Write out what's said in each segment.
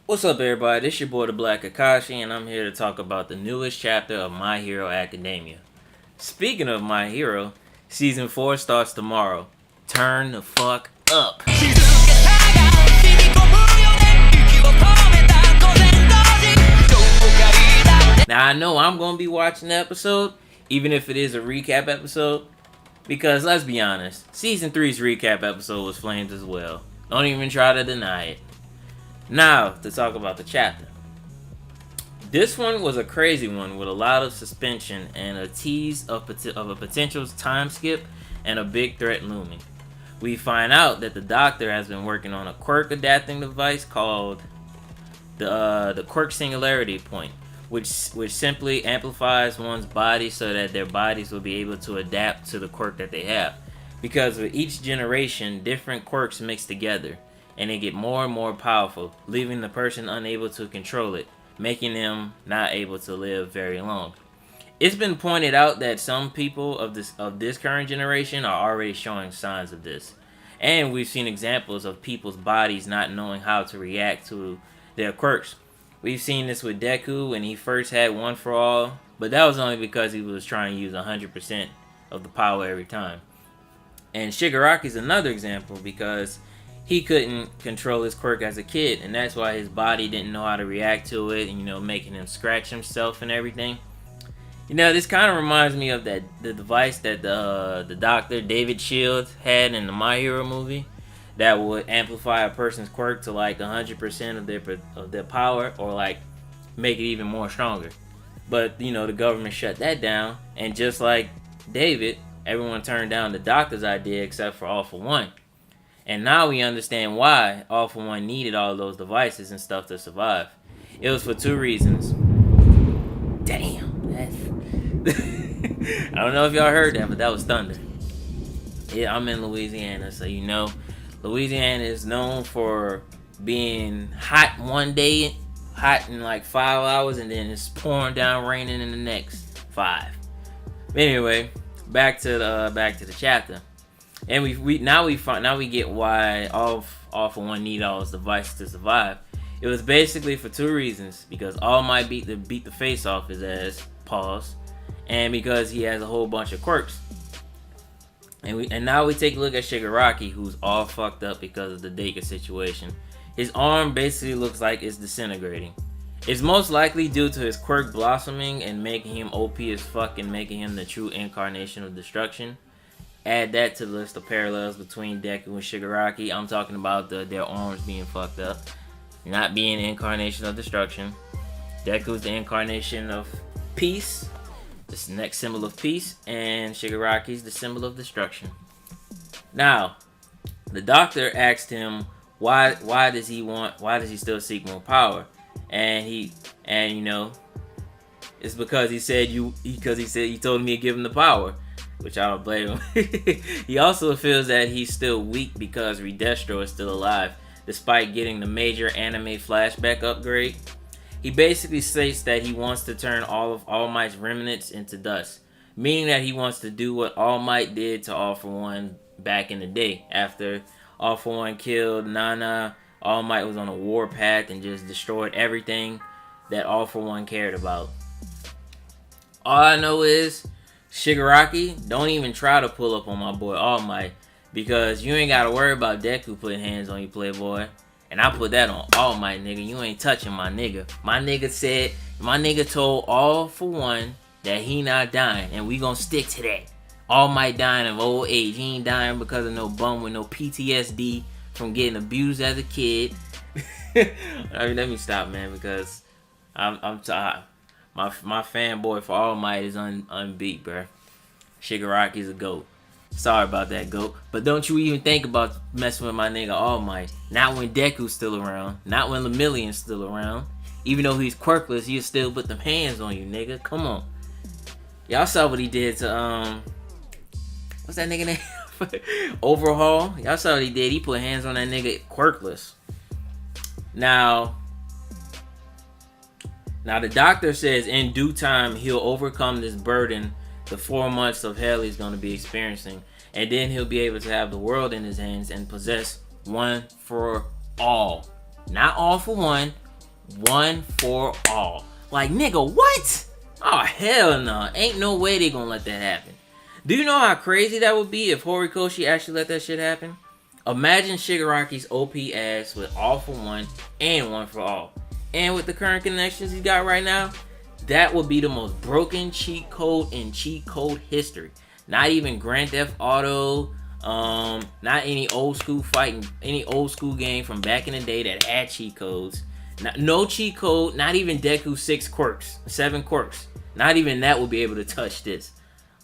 What's up, everybody? This your boy, the Black Akashi, and I'm here to talk about the newest chapter of My Hero Academia. Speaking of My Hero, Season 4 starts tomorrow. Turn the fuck up. Now, I know I'm going to be watching the episode, even if it is a recap episode, because let's be honest, Season 3's recap episode was flames as well. Don't even try to deny it. Now, to talk about the chapter. This one was a crazy one with a lot of suspension and a tease of a potential time skip and a big threat looming. We find out that the Doctor has been working on a quirk adapting device called the quirk singularity point, which simply amplifies one's body so that their bodies will be able to adapt to the quirk that they have. Because with each generation, different quirks mix together, and they get more and more powerful, leaving the person unable to control it, making them not able to live very long. It's been pointed out that some people of this current generation are already showing signs of this. And we've seen examples of people's bodies not knowing how to react to their quirks. We've seen this with Deku when he first had One for All, but that was only because he was trying to use 100% of the power every time. And Shigaraki is another example because he couldn't control his quirk as a kid, and that's why his body didn't know how to react to it, and making him scratch himself and everything. This kind of reminds me of the device that the Doctor David Shield had in the My Hero movie that would amplify a person's quirk to like 100% of their power, or like make it even more stronger. But the government shut that down, and just like David, everyone turned down the Doctor's idea except for All For One. And now we understand why All For One needed all those devices and stuff to survive. It was for two reasons. Damn, that's... I don't know if y'all heard that, but that was thunder. Yeah, I'm in Louisiana, so Louisiana is known for being hot one day, hot in like 5 hours, and then it's pouring down, raining in the next 5. Anyway, back to the chapter. And we get why All For One need all his devices to survive. It was basically for two reasons: because All Might beat the face off his ass, pause, and because he has a whole bunch of quirks. And now we take a look at Shigaraki, who's all fucked up because of the Deka situation. His arm basically looks like it's disintegrating. It's most likely due to his quirk blossoming and making him OP as fuck and making him the true incarnation of destruction. Add that to the list of parallels between Deku and Shigaraki. I'm talking about their arms being fucked up, not being the incarnation of destruction. Deku's the incarnation of peace, the next symbol of peace, and Shigaraki's the symbol of destruction. Now, the Doctor asked him why does he still seek more power, and it's because he told me to give him the power, which I don't blame him. He also feels that he's still weak because Redestro is still alive, despite getting the major anime flashback upgrade. He basically states that he wants to turn all of All Might's remnants into dust, meaning that he wants to do what All Might did to All For One back in the day. After All For One killed Nana, All Might was on a war path and just destroyed everything that All For One cared about. All I know is, Shigaraki, don't even try to pull up on my boy All Might, because you ain't gotta worry about Deku putting hands on you, playboy. And I put that on All Might, nigga. You ain't touching my nigga. My nigga told All For One that he not dying, and we gonna stick to that. All Might dying of old age. He ain't dying because of no bum with no PTSD from getting abused as a kid. Let me stop, man, because I'm tired. My fanboy for All Might is unbeat, bruh. Shigaraki's a GOAT. Sorry about that, GOAT. But don't you even think about messing with my nigga All Might. Not when Deku's still around. Not when Lemillion's still around. Even though he's quirkless, he'll still put them hands on you, nigga. Come on. Y'all saw what he did to, what's that nigga name? Overhaul. Y'all saw what he did. He put hands on that nigga quirkless. Now the Doctor says in due time he'll overcome this burden the 4 months of hell he's going to be experiencing, and then he'll be able to have the world in his hands and possess One for All. Not All For One, one for all. Like, nigga, what? Oh, hell no. Ain't no way they gonna let that happen. Do you know how crazy that would be if Horikoshi actually let that shit happen? Imagine Shigaraki's OP ass with all for one and one for all. And with the current connections he got right now, that would be the most broken cheat code in cheat code history. Not even Grand Theft Auto, not any old school fighting, any old school game from back in the day that had cheat codes. No cheat code, not even Deku's 7 quirks. Not even that would be able to touch this.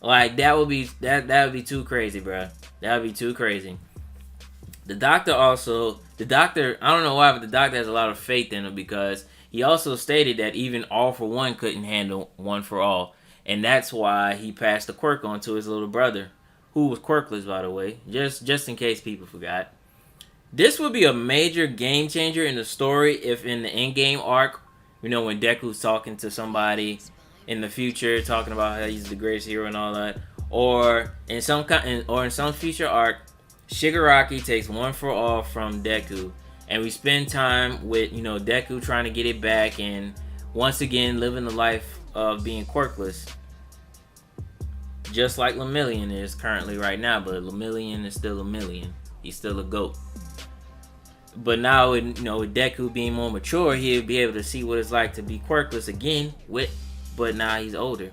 Like, that would be too crazy, bro. That would be too crazy. The doctor, I don't know why, but the doctor has a lot of faith in him because he also stated that even all for one couldn't handle one for all. And that's why he passed the quirk on to his little brother, who was quirkless, by the way, just in case people forgot. This would be a major game changer in the story if in the in-game arc, you know, when Deku's talking to somebody in the future, talking about how he's the greatest hero and all that, or in some future arc, Shigaraki takes one for all from Deku, and we spend time with, you know, Deku trying to get it back and once again living the life of being quirkless, just like Lemillion is currently right now. But Lemillion is still Lemillion. He's still a goat. But now, with Deku being more mature, he'll be able to see what it's like to be quirkless again. But now he's older.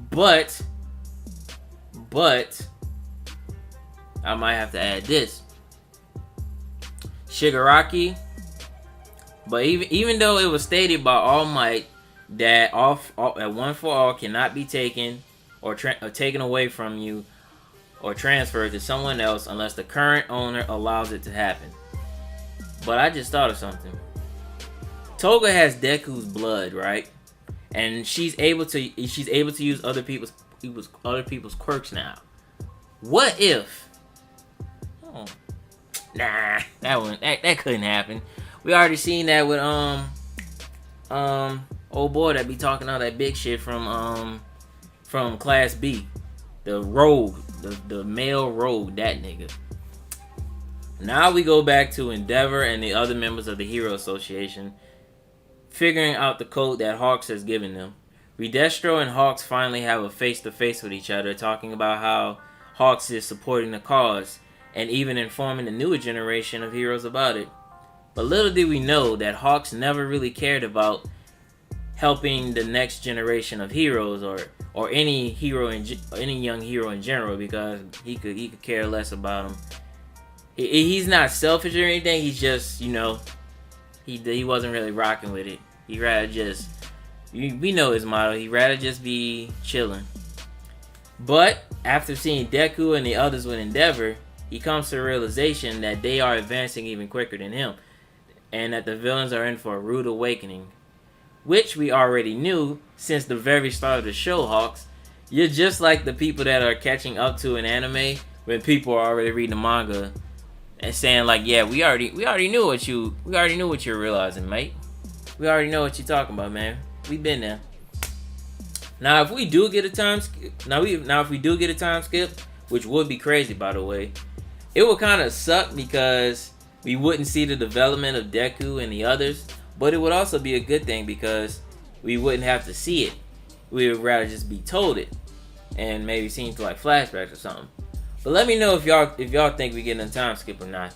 But I might have to add this. Shigaraki. But even though it was stated by All Might that at one for all cannot be taken or taken away from you or transferred to someone else unless the current owner allows it to happen. But I just thought of something. Toga has Deku's blood, right? And she's able to use other people's quirks now. What if? Oh, nah, that couldn't happen. We already seen that with old boy that be talking all that big shit from Class B, the rogue, the male rogue, that nigga. Now we go back to Endeavor and the other members of the Hero Association figuring out the code that Hawks has given them. Redestro and Hawks finally have a face-to-face with each other, talking about how Hawks is supporting the cause and even informing the newer generation of heroes about it. But little did we know that Hawks never really cared about helping the next generation of heroes or any young hero in general, because he could care less about them. He's not selfish or anything. He's just, he wasn't really rocking with it. He'd rather just, we know his motto, he'd rather just be chilling. But after seeing Deku and the others with Endeavor, he comes to the realization that they are advancing even quicker than him, and that the villains are in for a rude awakening. Which we already knew since the very start of the show, Hawks. You're just like the people that are catching up to an anime when people are already reading the manga and saying like, yeah, we already knew what you're realizing, mate. We already know what you're talking about, man. We've been there. Now, if we do get a time skip, which would be crazy, by the way, it would kind of suck because we wouldn't see the development of Deku and the others, but it would also be a good thing because we wouldn't have to see it. We would rather just be told it and maybe seen through like flashbacks or something. But let me know if y'all think we getting a time skip or not.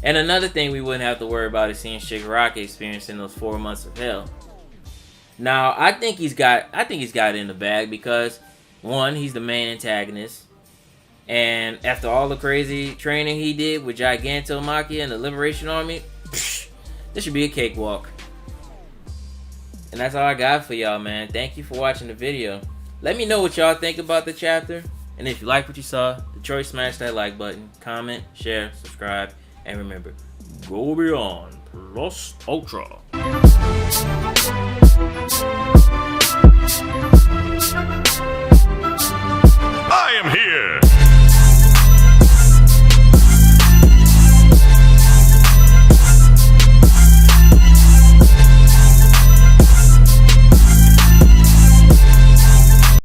And another thing we wouldn't have to worry about is seeing Shigaraki experiencing those 4 months of hell. Now, I think he's got it in the bag because, one, he's the main antagonist. And after all the crazy training he did with Gigantomachia and the Liberation Army, this should be a cakewalk. And that's all I got for y'all, man. Thank you for watching the video. Let me know what y'all think about the chapter. And if you like what you saw, Detroit, smash that like button, comment, share, subscribe, and remember, go beyond plus ultra.